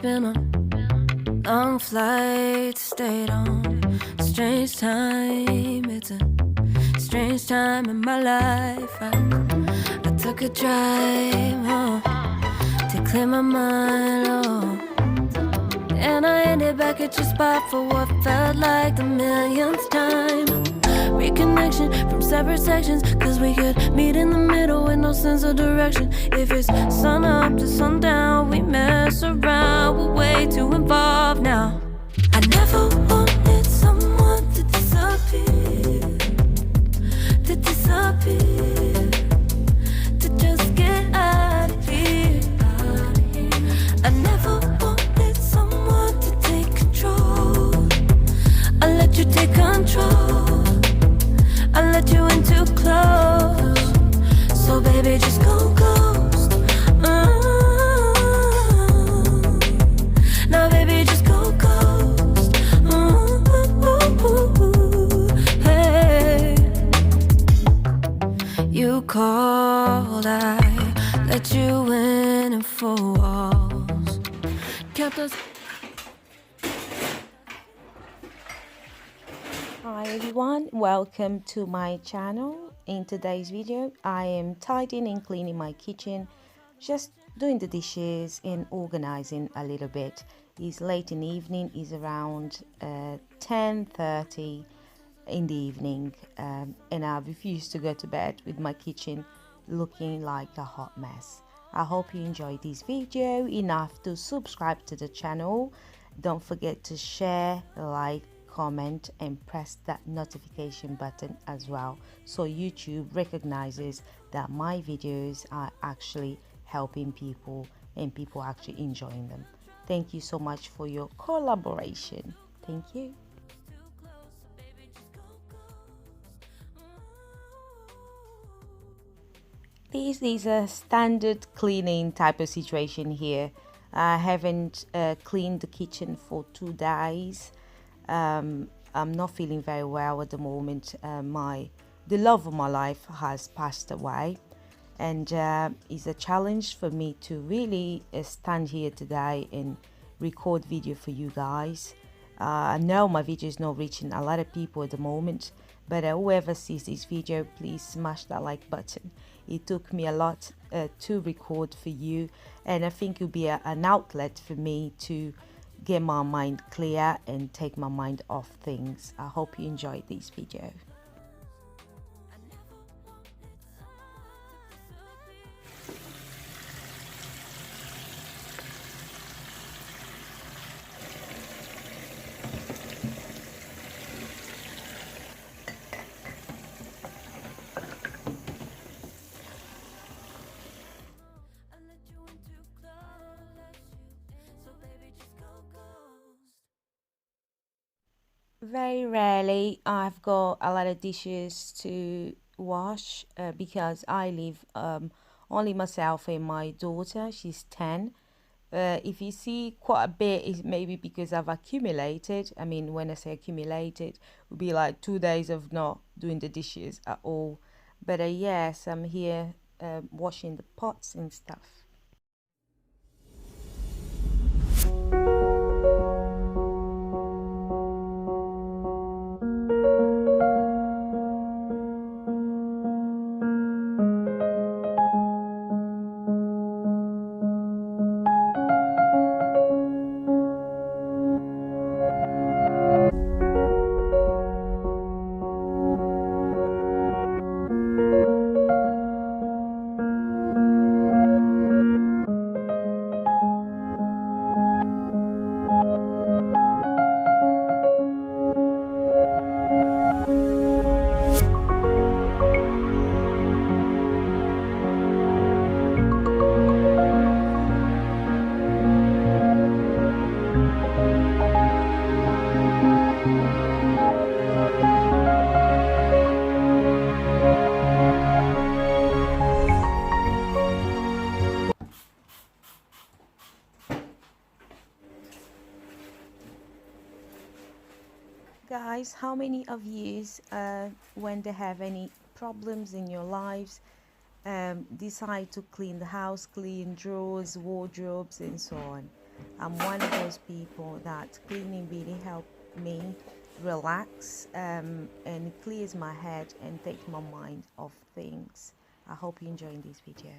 been a long flight, stayed on a strange time. It's a strange time in my life. I took a drive to clear my mind, and I ended back at your spot for what felt like the millionth time. Reconnection from separate sections, cause we could meet in the middle with no sense of direction. If it's sun up to sundown, we mess around, we're way too involved now. I never wanted someone to disappear, to just get out of here. I never wanted someone to take control. I let you take control, I let you in too close. So baby, just go ghost. Now baby, just go ghost. Hey, you called, I let you in and four walls kept us. Hi everyone, welcome to my channel. In today's video I am tidying and cleaning my kitchen, just doing the dishes and organizing a little bit. It's late in the evening, it's around 10:30 in the evening, and I refuse to go to bed with my kitchen looking like a hot mess. I hope you enjoyed this video enough to subscribe to the channel. Don't forget to share, like, comment and press that notification button as well, so YouTube recognizes that my videos are actually helping people and people are actually enjoying them. Thank you so much for your collaboration. Thank you. This is a standard cleaning type of situation here. I haven't cleaned the kitchen for 2 days. I'm not feeling very well at the moment. The love of my life has passed away, and it's a challenge for me to really stand here today and record video for you guys. I know my video is not reaching a lot of people at the moment, but whoever sees this video, please smash that like button. It took me a lot to record for you, and I think it'll be an outlet for me to get my mind clear and take my mind off things. I hope you enjoyed this video. Very rarely I've got a lot of dishes to wash because I live only myself and my daughter. She's 10. If you see quite a bit, it's maybe because I've accumulated. I mean, when I say accumulated, it would be like 2 days of not doing the dishes at all. But yes, I'm here washing the pots and stuff. Guys, how many of you when they have any problems in your lives decide to clean the house, clean drawers, wardrobes and so on? I'm one of those people that cleaning really helped me relax, and it clears my head and takes my mind off things. I hope you're enjoying this video.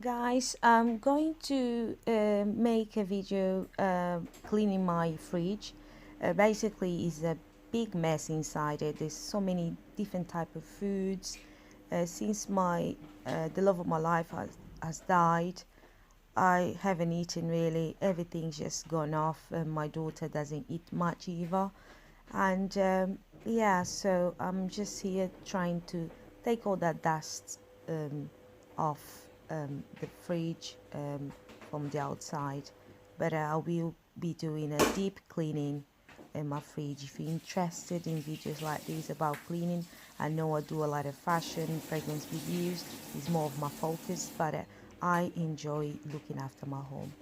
Guys, I'm going to make a video cleaning my fridge. Basically, it's a big mess inside it. There's so many different type of foods. Since the love of my life has died, I haven't eaten really. Everything's just gone off, and my daughter doesn't eat much either. And yeah, so I'm just here trying to take all that dust off the fridge from the outside. But I will be doing a deep cleaning in my fridge. If you're interested in videos like this about cleaning, I know I do a lot of fashion, fragrance reviews. It's more of my focus, but I enjoy looking after my home.